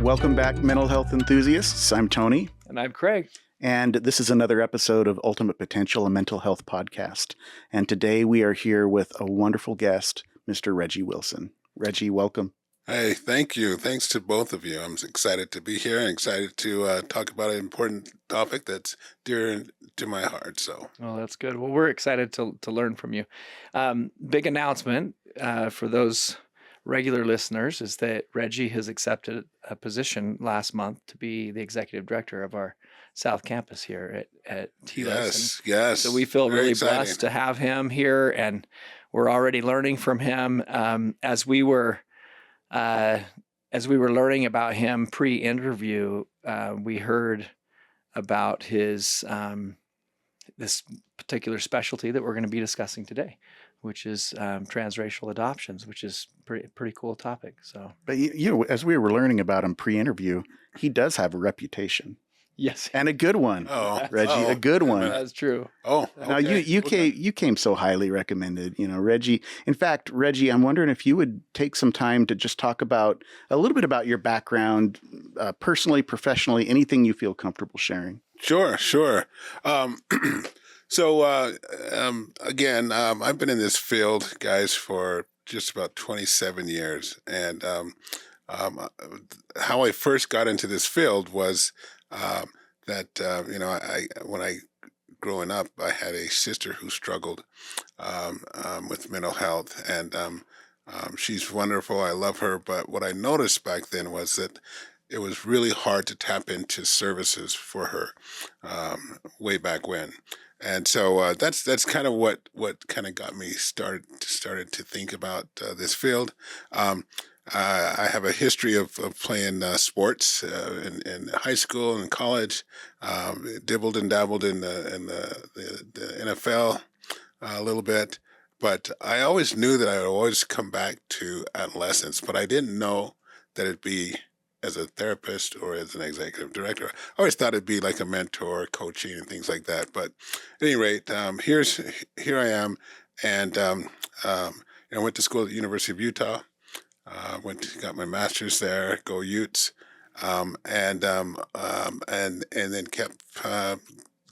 Welcome back, mental health enthusiasts. I'm Tony. And I'm Craig. And this is another episode of Ultimate Potential, a mental health podcast. And today we are here with a wonderful guest, Mr. Reggie Wilson. Reggie, welcome. Hey, thank you. Thanks to both of you. I'm excited to be here and excited to talk about an important topic that's dear to my heart. Well, that's good. Well, we're excited to learn from you. Big announcement for those regular listeners is that Reggie has accepted a position last month to be the executive director of our South Campus here at Telos. Yes. So we feel Very really exciting. blessed to have him here, and we're already learning from him. As we were learning about him pre-interview, we heard about his this particular specialty that we're going to be discussing today, which is transracial adoptions, which is pretty cool topic. So, but you know, as we were learning about him pre-interview, he does have a reputation. Yes, and a good one. Oh, Reggie, a good one. That's true. Oh, now you came so highly recommended. You know, Reggie. In fact, Reggie, I'm wondering if you would take some time to just talk about a little bit about your background, personally, professionally, anything you feel comfortable sharing. Sure. So again, I've been in this field, guys, for just about 27 years, and how I first got into this field was when I growing up, I had a sister who struggled with mental health, and she's wonderful. I love her, but what I noticed back then was that it was really hard to tap into services for her way back when. And so that's kind of what kind of got me started to think about this field. I have a history of playing sports in high school and college. Dibbled and dabbled in the NFL a little bit, but I always knew that I would always come back to adolescence. But I didn't know that it'd be as a therapist or as an executive director. I always thought it'd be like a mentor, coaching, and things like that. But at any rate, here I am, and I went to school at the University of Utah. Got my master's there. Go Utes, and then kept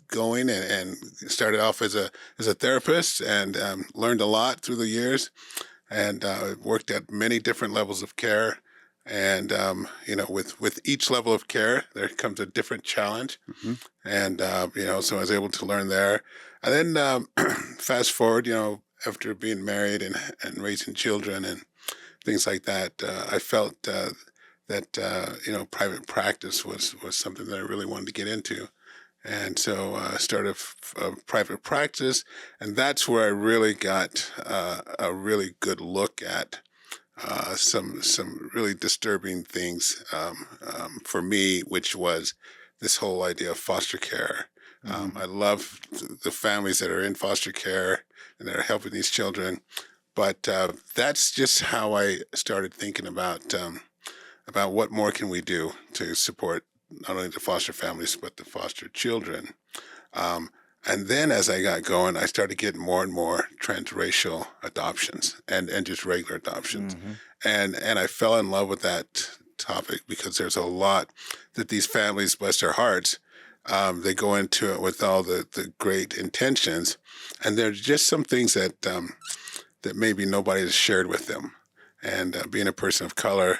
going and started off as a therapist and learned a lot through the years, and worked at many different levels of care. And with each level of care, there comes a different challenge. Mm-hmm. And so I was able to learn there. And then fast forward, after being married and raising children and things like that, I felt that private practice was something that I really wanted to get into. And so I started a private practice, and that's where I really got a really good look at some really disturbing things for me, which was this whole idea of foster care. I love the families that are in foster care and that are helping these children, but that's just how I started thinking about what more can we do to support not only the foster families but the foster children. And then as I got going, I started getting more and more transracial adoptions and just regular adoptions. Mm-hmm. And I fell in love with that topic because there's a lot that these families, bless their hearts, they go into it with all the great intentions. And there's just some things that maybe nobody has shared with them. And being a person of color,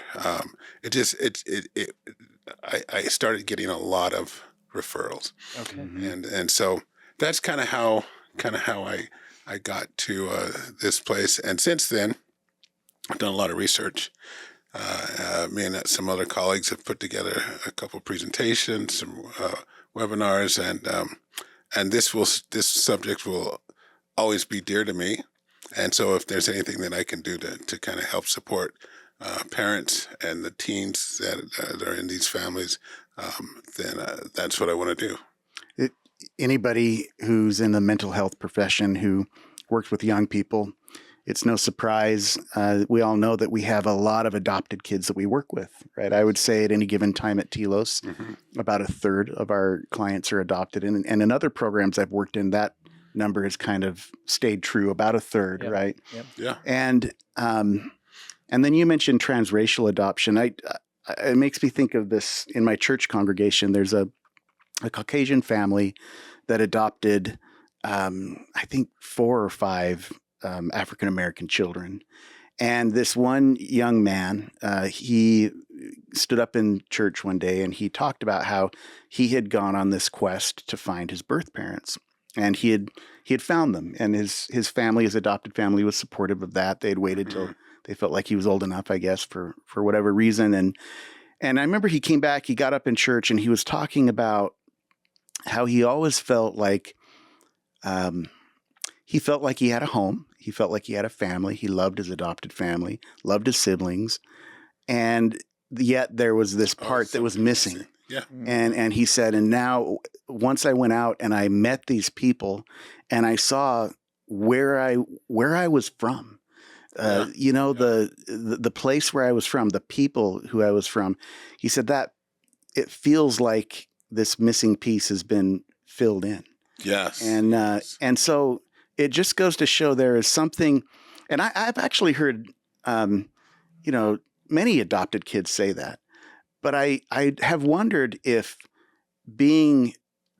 I started getting a lot of referrals. Okay. And so that's kind of how I got to this place. And since then, I've done a lot of research. Me and some other colleagues have put together a couple of presentations, some webinars, and this subject will always be dear to me. And so if there's anything that I can do to kind of help support parents and the teens that are in these families, then that's what I want to do. Anybody who's in the mental health profession who works with young people, it's no surprise. We all know that we have a lot of adopted kids that we work with, right? I would say at any given time at Telos, about a third of our clients are adopted. And in other programs I've worked in, that number has kind of stayed true, about a third, Yep. right? Yep. Yeah. And then you mentioned transracial adoption. It makes me think of this in my church congregation. There's a Caucasian family that adopted, I think, 4 or 5 African American children. And this one young man, he stood up in church one day and he talked about how he had gone on this quest to find his birth parents. And he had found them, and his family, his adopted family, was supportive of that. They had waited till they felt like he was old enough, I guess, for whatever reason. And I remember he came back, he got up in church, and he was talking about how he always felt like he had a home. He felt like he had a family. He loved his adopted family, loved his siblings, and yet there was this part that was missing. Yeah. And he said, and now once I went out and I met these people and I saw where I was from, the place where I was from, the people who I was from, he said that it feels like this missing piece has been filled in. Yes. And so it just goes to show there is something, and I've actually heard, many adopted kids say that. But I have wondered if being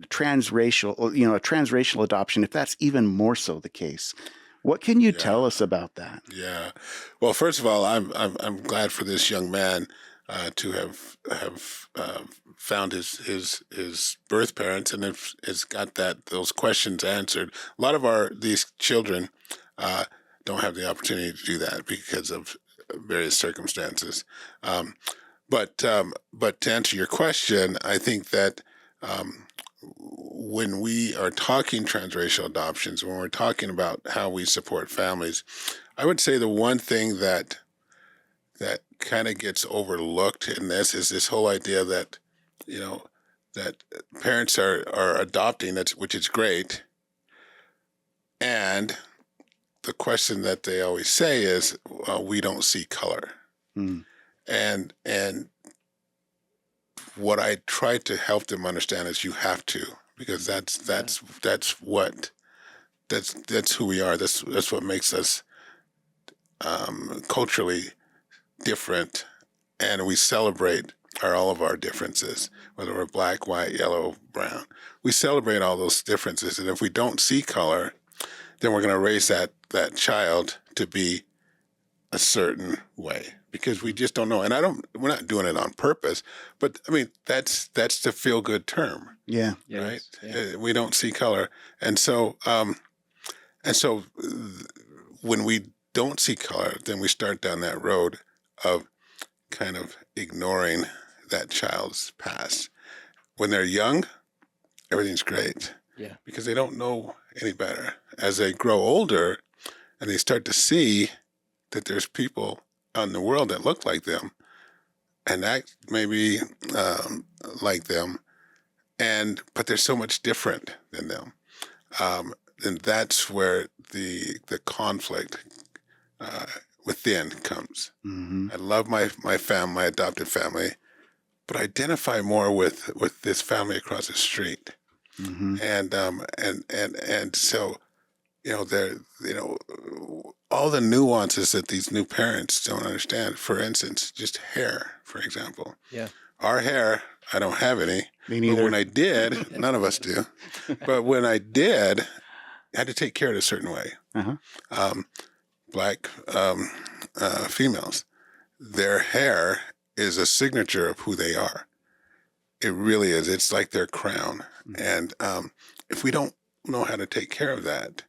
transracial, a transracial adoption, if that's even more so the case. What can you tell us about that? Yeah. Well, first of all, I'm glad for this young man to have found his birth parents and has got those questions answered. A lot of these children don't have the opportunity to do that because of various circumstances. But to answer your question, I think that when we are talking transracial adoptions, when we're talking about how we support families, I would say the one thing that kind of gets overlooked in this is this whole idea that, that parents are adopting, which is great. And the question that they always say is, we don't see color. Mm. And what I try to help them understand is you have to, because that's who we are. That's what makes us culturally different, and we celebrate all of our differences, whether we're black, white, yellow, brown. We celebrate all those differences, and if we don't see color, then we're going to raise that child to be a certain way, because we just don't know. And we're not doing it on purpose, but I mean, that's the feel good term. Yeah. Right. Yeah. We don't see color. And so when we don't see color, then we start down that road of kind of ignoring that child's past. When they're young, everything's great. Yeah. Because they don't know any better. As they grow older and they start to see that there's people out in the world that look like them and act maybe like them, but they're so much different than them. And that's where the conflict within comes. Mm-hmm. I love my family, my adopted family, but I identify more with this family across the street. Mm-hmm. And so, all the nuances that these new parents don't understand. For instance, just hair, for example. Yeah. Our hair, I don't have any. Me neither. But when I did, none of us do. But when I did, I had to take care of it a certain way. Uh-huh. Black females, their hair is a signature of who they are. It really is. It's like their crown. And if we don't know how to take care of that,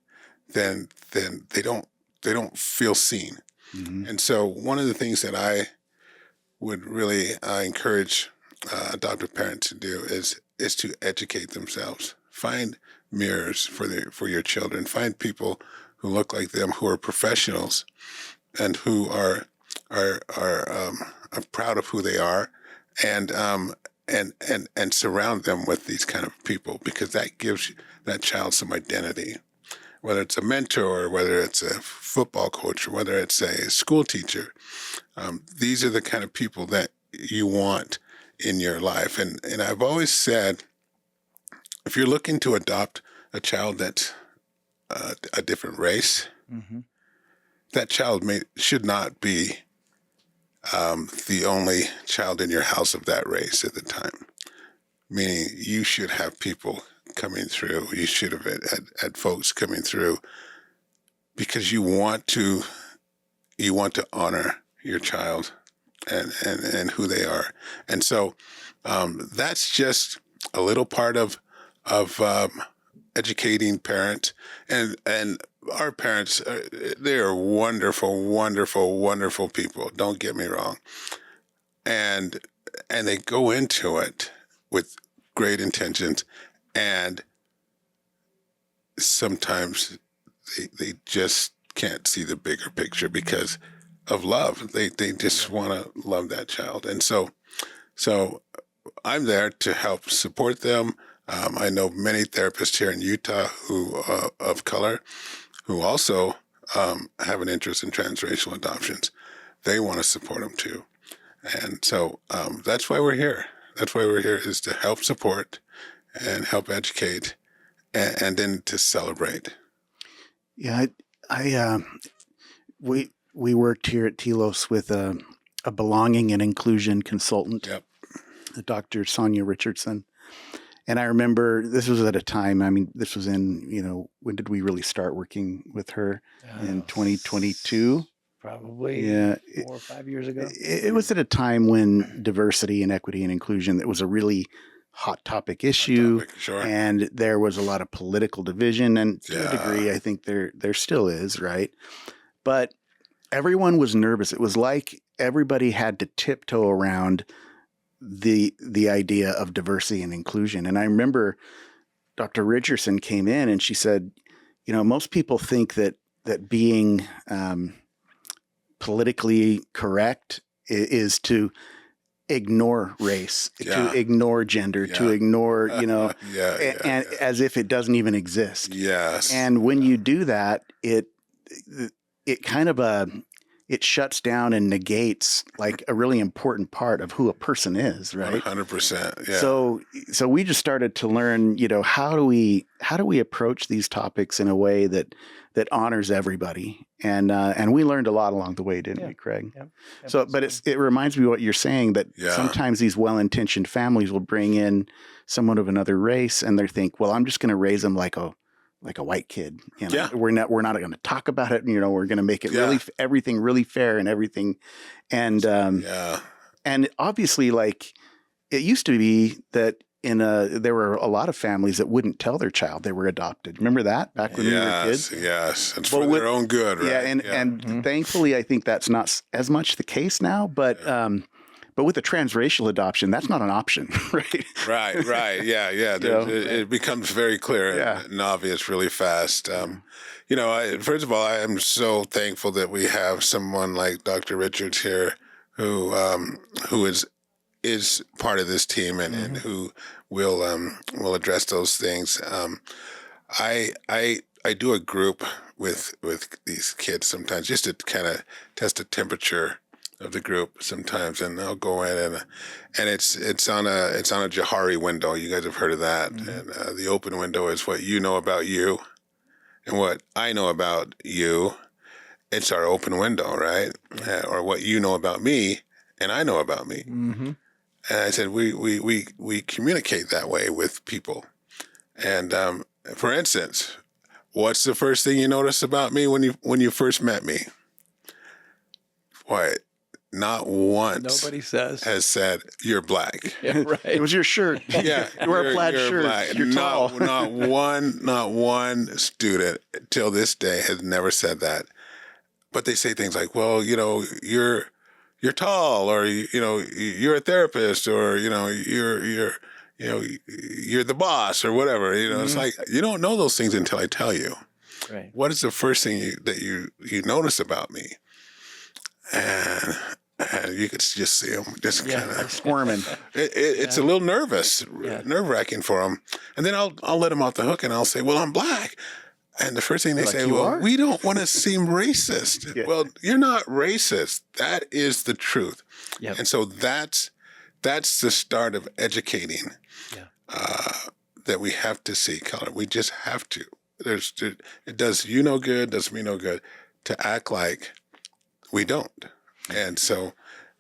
then they don't feel seen. Mm-hmm. And so one of the things that I would really encourage adoptive parents to do is to educate themselves. Find mirrors for your children. Find people who look like them, who are professionals, and who are proud of who they are, and surround them with these kind of people, because that gives that child some identity. whether it's a mentor, whether it's a football coach, or whether it's a school teacher. These are the kind of people that you want in your life. And I've always said, if you're looking to adopt a child that's a different race, Mm-hmm. that child should not be the only child in your house of that race at the time. Meaning you should have people coming through. You should have had folks coming through because you want to honor your child and who they are. And so that's just a little part of educating parents, and our parents, they are wonderful, wonderful, wonderful people. Don't get me wrong. And they go into it with great intentions, and sometimes they just can't see the bigger picture because of love. They just want to love that child. And so I'm there to help support them. I know many therapists here in Utah who of color who also have an interest in transracial adoptions. They want to support them too. And so that's why we're here. That's why we're here, is to help support and help educate and then to celebrate. Yeah, we worked here at Telos with a belonging and inclusion consultant, Yep. Dr. Sonia Richardson. And I remember this was at a time, I mean, this was in, when did we really start working with her? In 2022? Probably Yeah. 4 or 5 years ago. It was at a time when diversity and equity and inclusion, that was a really hot topic issue. Sure. And there was a lot of political division. And to a Yeah. degree, I think there still is, right? But everyone was nervous. It was like everybody had to tiptoe around the idea of diversity and inclusion. And I remember Dr. Richardson came in and she said, most people think that being politically correct is to ignore race, to ignore gender, to ignore, and as if it doesn't even exist. Yes. And when you do that, it kind of it shuts down and negates like a really important part of who a person is, right? 100%. Yeah. So we just started to learn, how do we approach these topics in a way that honors everybody, and we learned a lot along the way, didn't we, Craig? Yeah. So, but it reminds me of what you're saying, that sometimes these well-intentioned families will bring in someone of another race, and they think, well, I'm just going to raise them like a white kid. We're not going to talk about it. We're going to make it everything really fair and everything. And and obviously, like, it used to be that there were a lot of families that wouldn't tell their child they were adopted. Remember that back when we were kids? Yes. It's for their own good, right? Yeah. And thankfully, I think that's not as much the case now, but with a transracial adoption, that's not an option, right? Right. Yeah. It becomes very clear and obvious really fast. First of all, I am so thankful that we have someone like Dr. Richards here who is part of this team and who will address those things. I do a group with these kids sometimes just to kind of test the temperature of the group sometimes, and I'll go in and it's on a Johari window. You guys have heard of that. And the open window is what you know about you and what I know about you. It's our open window, right? Or what you know about me and I know about me. And I said we communicate that way with people. And for instance, what's the first thing you notice about me when you first met me? What? Not once Nobody has said you're black. Yeah, right. It was your shirt. Yeah, you wear a plaid shirt. Black. You're tall. Not one student till this day has never said that. But they say things like, "Well, you're tall," or you're a therapist, or you're the boss, or whatever. It's like you don't know those things until I tell you. Right. What is the first thing that you notice about me? And you could just see them just kind of squirming. It's a little nerve-wracking for them. And then I'll let them off the hook and I'll say, well, I'm black. And the first thing they They're like, say, "You well, are?" we don't want to seem racist. Yeah. Well, you're not racist. That is the truth. Yep. And so that's the start of educating Yeah. that we have to see color. We just have to. It does you no good, does me no good to act like we don't. And so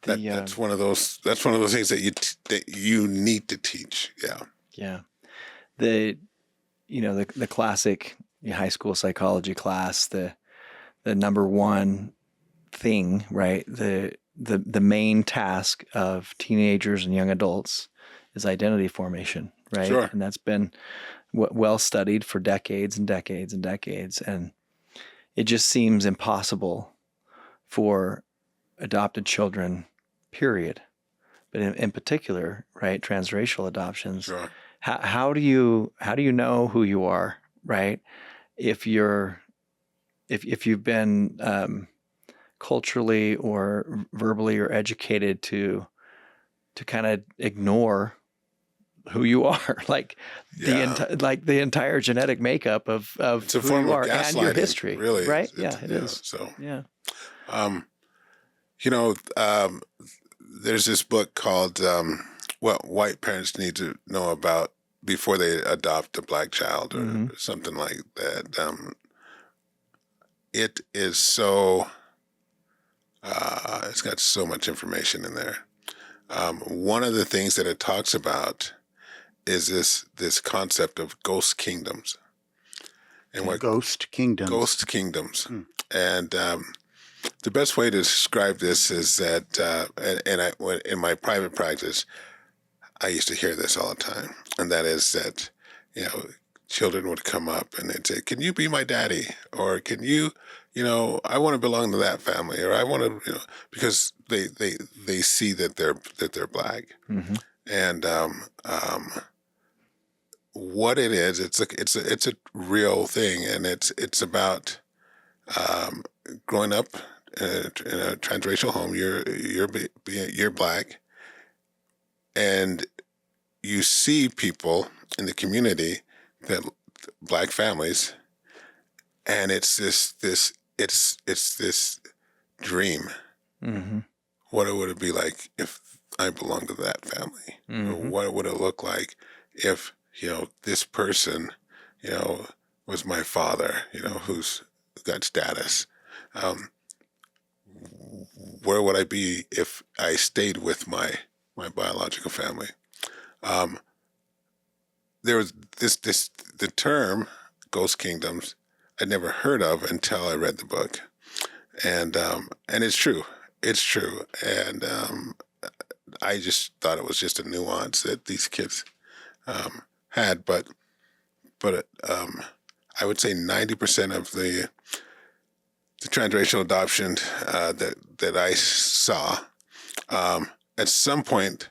that's one of those things that you need to teach. Yeah. Yeah. The classic high school psychology class, the number one thing, right? The main task of teenagers and young adults is identity formation, right? Sure. And that's been well studied for decades and decades and decades. And it just seems impossible for adopted children, period. But in particular, right, transracial adoptions. Sure. How do you know who you are, right? If you've been culturally or verbally or educated to kind of ignore who you are, like the entire genetic makeup of It's a who form you of are and your gaslighting, history, really. right? Yeah, it is. So, Yeah. you know, there's this book called What White Parents Need to Know About Before They Adopt a Black Child, or something like that. It is so, it's got so much information in there. One of the things that it talks about is this concept of ghost kingdoms. And what Ghost kingdoms. Ghost kingdoms. And the best way to describe this is that, in my private practice, I used to hear this all the time, and that is that, children would come up and they'd say, "Can you be my daddy?" Or "Can you, I want to belong to that family," or "I want to," because they see that they're black, and what it is, it's a real thing, and it's about growing up in a transracial home. You're black, and you see people in the community that black families, and it's this dream. What would it be like if I belonged to that family? Or what would it look like if this person was my father, who's got status? Where would I be if I stayed with my biological family? There was the term ghost kingdoms I'd never heard of until I read the book, and it's true, and I just thought it was just a nuance that these kids had, but I would say 90% of the transracial adoption that I saw, at some point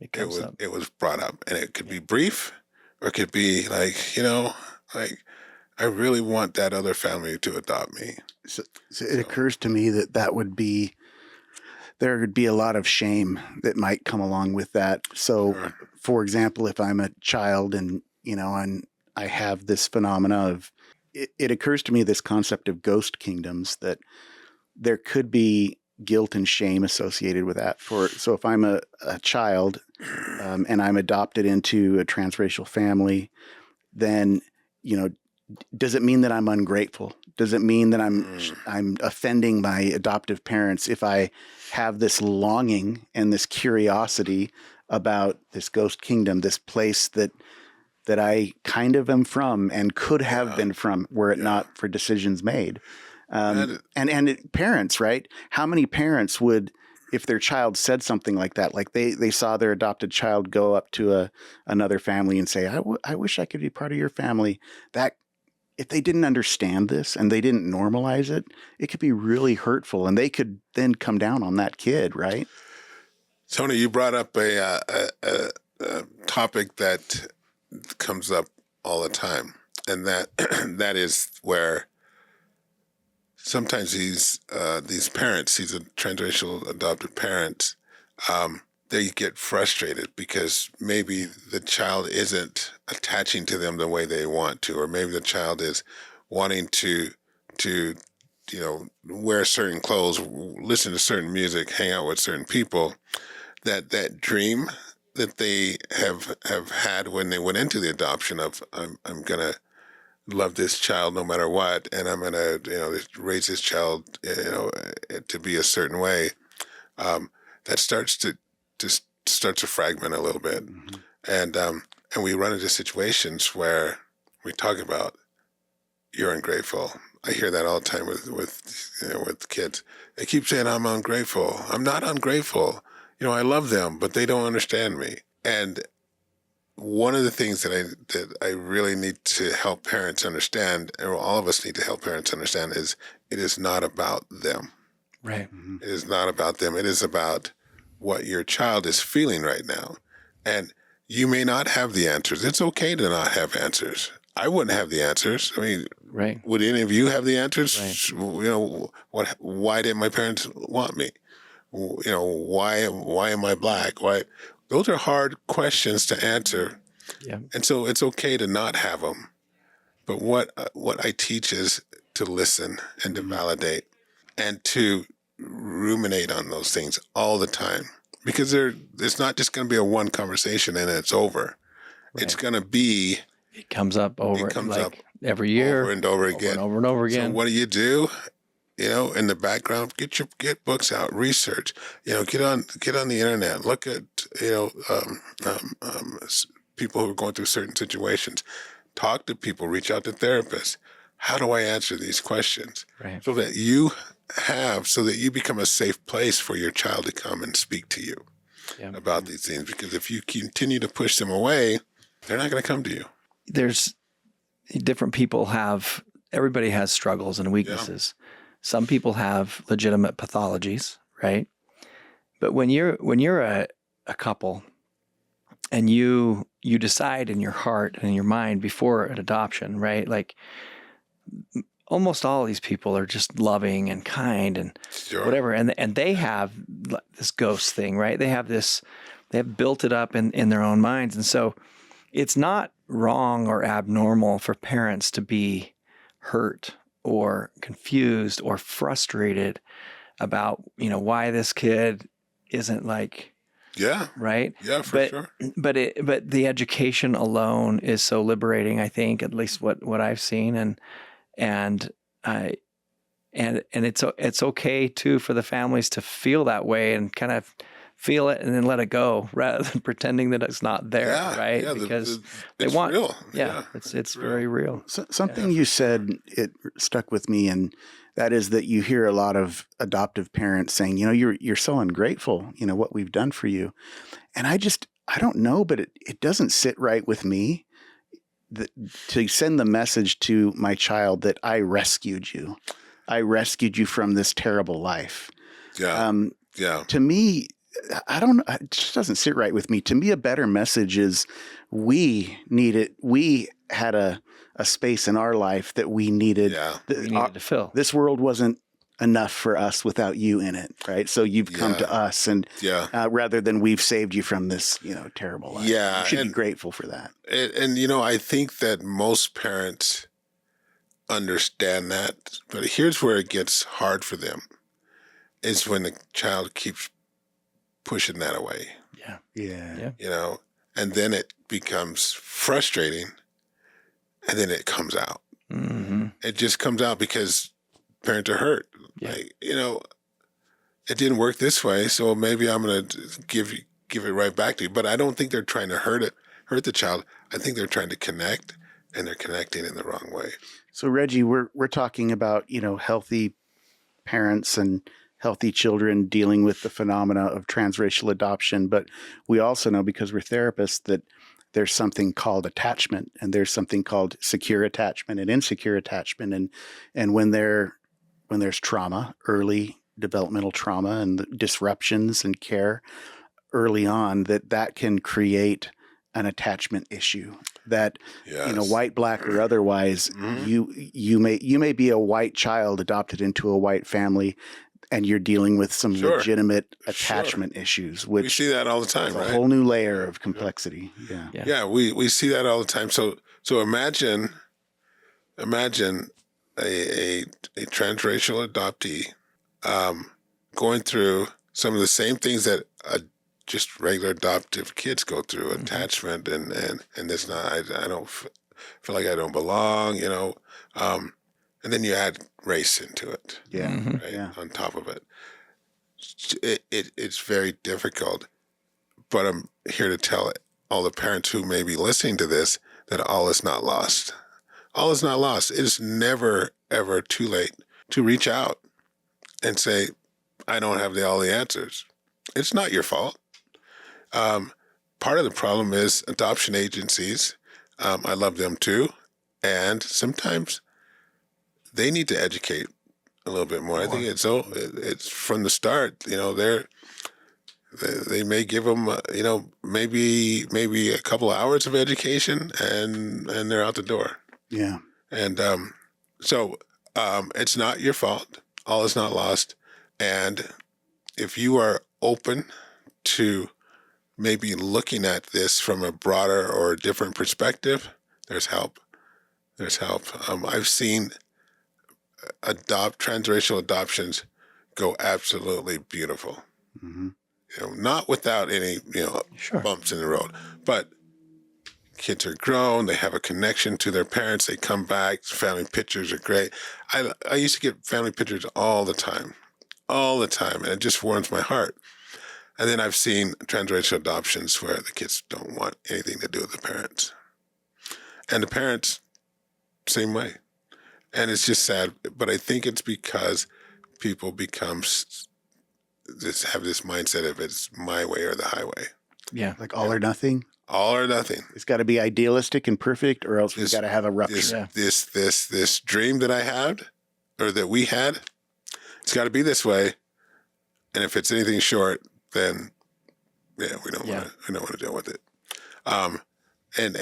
it was brought up, and it could be brief, or it could be like, like, I really want that other family to adopt me. So it occurs to me that there would be a lot of shame that might come along with that. So, Sure. For example, if I'm a child and I have this phenomena of, it occurs to me, this concept of ghost kingdoms, that there could be guilt and shame associated with that. So if I'm a child and I'm adopted into a transracial family, then does it mean that I'm ungrateful? Does it mean that I'm offending my adoptive parents if I have this longing and this curiosity about this ghost kingdom, this place that I kind of am from and could have been from were it not for decisions made? Parents, right? How many parents would, if their child said something like that, like they saw their adopted child go up to another family and say, I wish I could be part of your family, that if they didn't understand this and they didn't normalize it, it could be really hurtful, and they could then come down on that kid, right? Tony, you brought up a topic that comes up all the time, and that is where sometimes these parents, these transracial adopted parents, they get frustrated because maybe the child isn't attaching to them the way they want to, or maybe the child is wanting to wear certain clothes, listen to certain music, hang out with certain people. That dream that they have had when they went into the adoption of I'm gonna love this child no matter what, and I'm gonna raise this child to be a certain way. That starts to fragment a little bit, and we run into situations where we talk about you're ungrateful. I hear that all the time with kids. They keep saying I'm ungrateful. I'm not ungrateful. I love them, but they don't understand me. And one of the things that I really need to help parents understand, or all of us need to help parents understand, is it is not about them. Right. It is not about them. It is about what your child is feeling right now. And you may not have the answers. It's okay to not have answers. I wouldn't have the answers. I mean, Right. would any of you have the answers? Right. Why didn't my parents want me? Why am I black? Why? Those are hard questions to answer. Yeah. And so it's okay to not have them. But what I teach is to listen and to validate and to ruminate on those things all the time. Because it's not just going to be a one conversation and it's over. Right. It's going to be... It comes up It comes up every year. over and over again. And over and over again. So what do? In the background, get books out, research. Get on the internet, look at people who are going through certain situations, talk to people, reach out to therapists. How do I answer these questions? Right. So that you become a safe place for your child to come and speak to you about these things. Because if you continue to push them away, they're not going to come to you. There's different people everybody has struggles and weaknesses. Yeah. Some people have legitimate pathologies, right? But when you're a couple and you decide in your heart and in your mind before an adoption, right? Like almost all of these people are just loving and kind and whatever. And they have this ghost thing, right? They have built it up in their own minds. And so it's not wrong or abnormal for parents to be hurt or confused or frustrated about, why this kid isn't like, right. Yeah, for sure. But the education alone is so liberating, I think, at least what I've seen. And it's okay too for the families to feel that way and kind of feel it and then let it go rather than pretending that it's not there, right? Yeah, because it's real. It's very real. So, something you said, it stuck with me, and that is that you hear a lot of adoptive parents saying, you're so ungrateful, what we've done for you. And I don't know, but it doesn't sit right with me to send the message to my child that I rescued you. I rescued you from this terrible life. Yeah. To me, I don't know. It just doesn't sit right with me. To me, a better message is we needed. We had a space in our life that we needed. We needed to fill. This world wasn't enough for us without you in it, right? So you've come to us, and rather than we've saved you from this, terrible life. Yeah, you should be grateful for that. And I think that most parents understand that, but here's where it gets hard for them: is when the child keeps pushing that away. Yeah. And then it becomes frustrating, and then it comes out. Mm-hmm. It just comes out because parents are hurt. Yeah. Like, it didn't work this way, so maybe I'm going to give it right back to you. But I don't think they're trying to hurt the child. I think they're trying to connect, and they're connecting in the wrong way. So Reggie, we're talking about, healthy parents and healthy children dealing with the phenomena of transracial adoption. But we also know, because we're therapists, that there's something called attachment, and there's something called secure attachment and insecure attachment. And when there's trauma, early developmental trauma and disruptions in care early on, that can create an attachment issue that, white, black, or otherwise, you may be a white child adopted into a white family, and you're dealing with some Sure. legitimate Sure. attachment issues, We which see that all the time, is a right? whole new layer of complexity. Yeah. Yeah. Yeah, we see that all the time. So imagine a transracial adoptee going through some of the same things that just regular adoptive kids go through, attachment and this not I don't feel like I don't belong, you know, and then you add race into it, Yeah. Mhm. right? Yeah. On top of it. It's very difficult, but I'm here to tell all the parents who may be listening to this that all is not lost. All is not lost. It is never, ever too late to reach out and say, I don't have all the answers. It's not your fault. Part of the problem is adoption agencies. I love them too. And sometimes they need to educate a little bit more. I think it's from the start, you know, they may give them, you know, maybe a couple of hours of education and they're out the door. Yeah. And so it's not your fault. All is not lost. And if you are open to maybe looking at this from a broader or a different perspective, there's help. There's help. I've seen transracial adoptions go absolutely beautiful. Mm-hmm. You know, not without any, you know, Sure. bumps in the road, but kids are grown. They have a connection to their parents. They come back. Family pictures are great. I used to get family pictures all the time, and it just warms my heart. And then I've seen transracial adoptions where the kids don't want anything to do with the parents, and the parents, same way. And it's just sad. But I think it's because people have this mindset of it's my way or the highway, Yeah. Like all or nothing. all or nothing. It's got to be idealistic and perfect, or else we've got to have a rupture. This dream that I had, or that we had, it's got to be this way. And if it's anything short, then we don't want to deal with it. And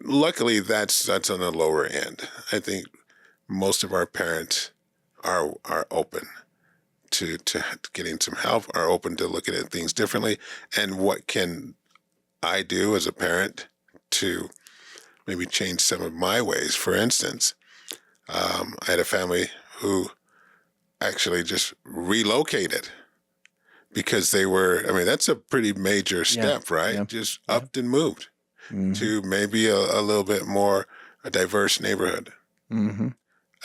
luckily that's on the lower end. I think most of our parents are open to getting some help, are open to looking at things differently. And what can I do as a parent to maybe change some of my ways? For instance, I had a family who actually just relocated because they were, I mean, that's a pretty major step, right? Yeah. Just upped and moved Mhm. to maybe a little bit more a diverse neighborhood. Mhm.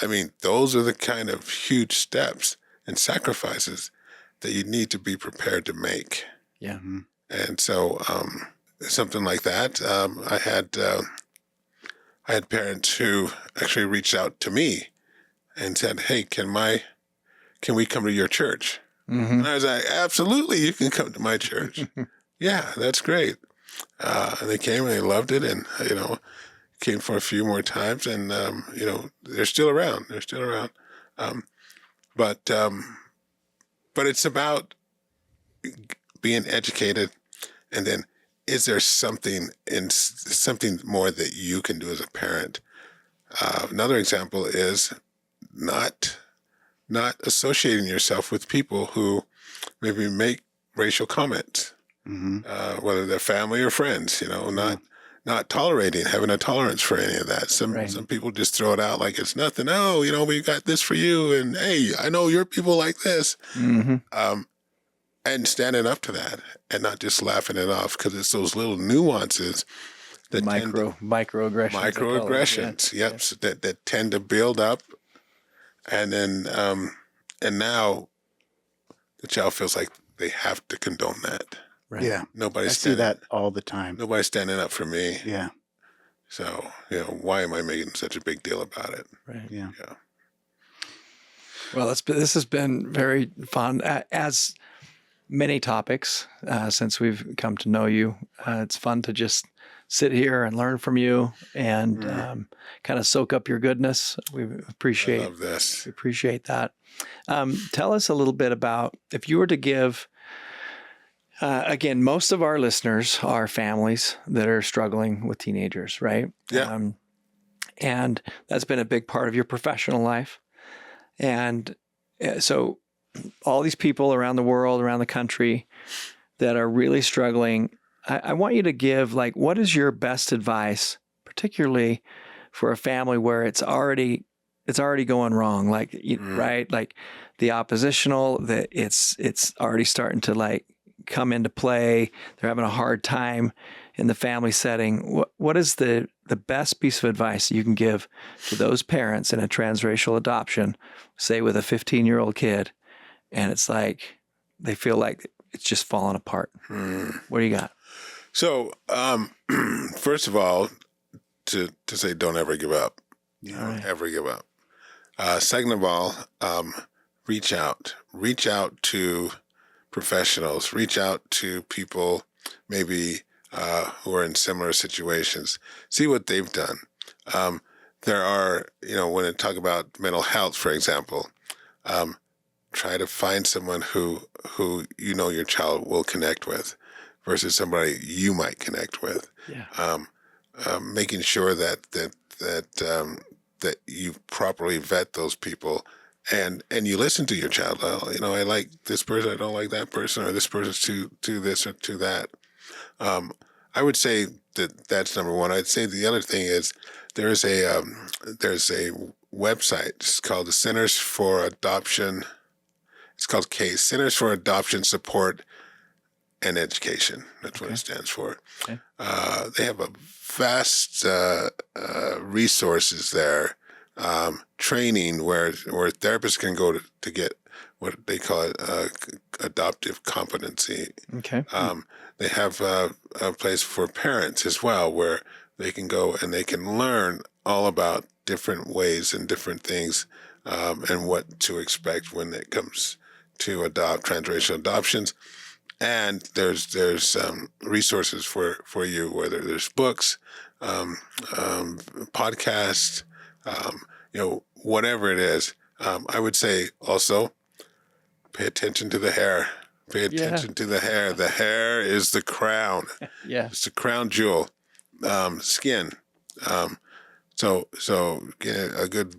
I mean, those are the kind of huge steps and sacrifices that you need to be prepared to make. Yeah. Mhm. And so something like that, I had parents who actually reached out to me and said, "Hey, can we come to your church?" Mhm. And I was like, "Absolutely, you can come to my church." Yeah, that's great. And they came and they loved it, and you know, came for a few more times, and you know, they're still around. They're still around. But it's about being educated, and then is there something more that you can do as a parent? Another example is not associating yourself with people who maybe make racial comments, Mhm. whether they're family or friends. You know, not tolerating, having a tolerance for any of that. Some people just throw it out like it's nothing. Oh, you know, we got this for you, and hey, I know your people like this. Mhm. And standing up to that and not just laughing it off, because it's those little nuances that Microaggressions. they call it. microaggressions, Yeah. yep, so that tend to build up, and then and now the child feels like they have to condone that. Right. Yeah. I Nobody's see standing, that all the time. nobody's standing up for me. Yeah. So, you know, why am I making such a big deal about it? Right. Yeah. Yeah. Well, this has been very fun. As many topics since we've come to know you, it's fun to just sit here and learn from you and kind of soak up your goodness. We I appreciate love this. we appreciate that. Tell us a little bit about, if you were to give. Again, most of our listeners are families that are struggling with teenagers, right? Yeah. And that's been a big part of your professional life. And so all these people around the world, around the country that are really struggling. I want you to give, like, what is your best advice, particularly for a family where it's already going wrong, like, right? Like the oppositional, that it's already starting to like come into play. They're having a hard time in the family setting. What is the best piece of advice you can give to those parents in a transracial adoption, say with a 15-year-old kid, and it's like they feel like it's just falling apart? What do you got? So, first of all, to say don't ever give up. Right. Ever give up. Second of all, reach out. Reach out to professionals. Reach out to people maybe who are in similar situations. See what they've done. There are, when I talk about mental health, for example, try to find someone who your child will connect with versus somebody you might connect with. Yeah. Making sure that you properly vet those people and you listen to your child. I like this person, I don't like that person, or this person's to this or to that. I would say that's number one. I'd say the other thing is there's a website. It's called the Centers for Adoption. It's called CASE, Centers for Adoption Support and Education. That's what it stands for. Okay. They have a vast resources there, training where therapists can go to get what they call adoptive competency. Okay. They have a place for parents as well where they can go and they can learn all about different ways and different things and what to expect when it comes to transracial adoptions. And there's resources for you, whether there's books, podcasts, whatever it is. I would say also pay attention to the hair. Pay attention to the hair. The hair is the crown. Yeah. It's the crown jewel. Skin. So get a good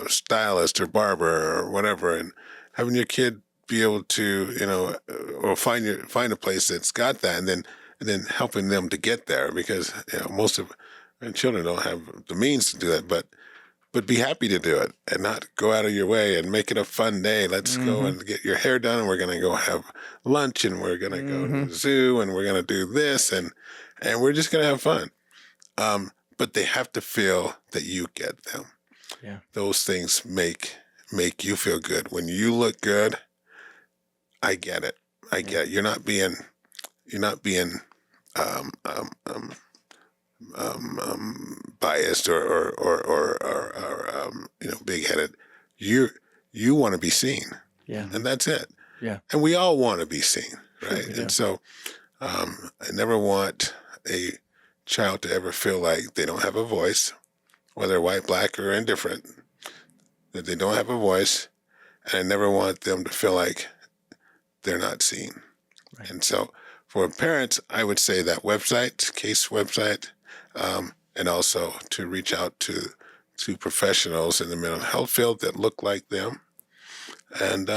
stylist or barber or whatever, and having your kid be able to, or find a place that's got that, and then helping them to get there, because most of our children don't have the means to do that, but be happy to do it and not go out of your way and make it a fun day. Let's go and get your hair done, and we're going to go have lunch, and we're going to go to the zoo, and we're going to do this, and we're just going to have fun. But they have to feel that you get them. Yeah. Those things make you feel good. When you look good, I get it. I get it. You're not being biased or big-headed. You want to be seen. Yeah. And that's it. Yeah. And we all want to be seen, right? Sure, And so I never want a child to ever feel like they don't have a voice, whether white, black, or indifferent, that they don't have a voice. And I never want them to feel like they're not seen. Right. And so for parents, I would say that website, CASE website, and also to reach out to professionals in the mental health field that look like them, and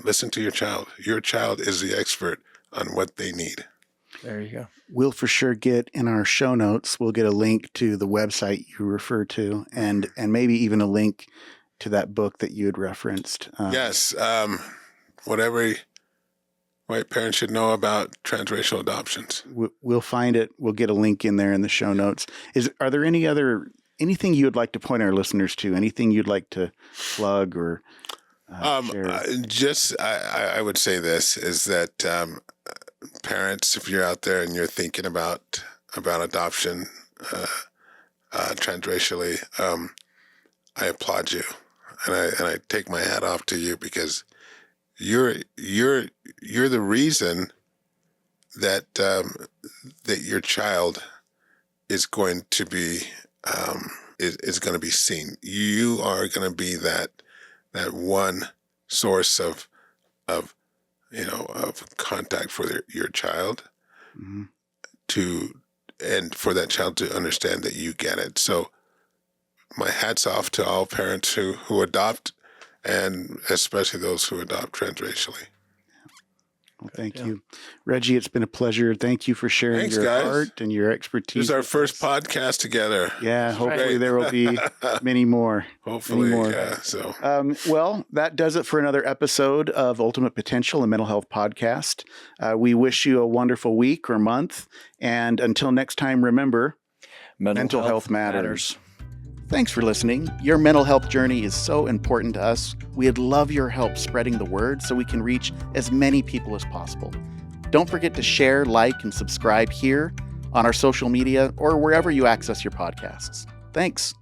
listen to your child. Your child is the expert on what they need. There you go. We'll for sure get in our show notes, we'll get a link to the website you refer to, and maybe even a link to that book that you had referenced. Yes. Whatever white parents should know about transracial adoptions. We'll find it. We'll get a link in there in the show notes. Are there anything you would like to point our listeners to? Anything you'd like to plug or share? I would say this is that parents, if you're out there and you're thinking about adoption transracially, I applaud you, and I take my hat off to you, because you're the reason that your child is going to be is going to be seen. You are going to be that one source of contact for your child, and for that child to understand that you get it. So my hat's off to all parents who adopt, and especially those who adopt transracially. Well, thank Yeah. you. Reggie, it's been a pleasure. Thank you for sharing Thanks, your guys. heart and your expertise. This is our with first us. podcast together. Yeah, That's hopefully right. there will be many more. Hopefully, more. yeah. So, Well, that does it for another episode of Ultimate Potential, a mental health podcast. We wish you a wonderful week or month. And until next time, remember, mental health matters. Thanks for listening. Your mental health journey is so important to us. We'd love your help spreading the word so we can reach as many people as possible. Don't forget to share, like, and subscribe here on our social media or wherever you access your podcasts. Thanks.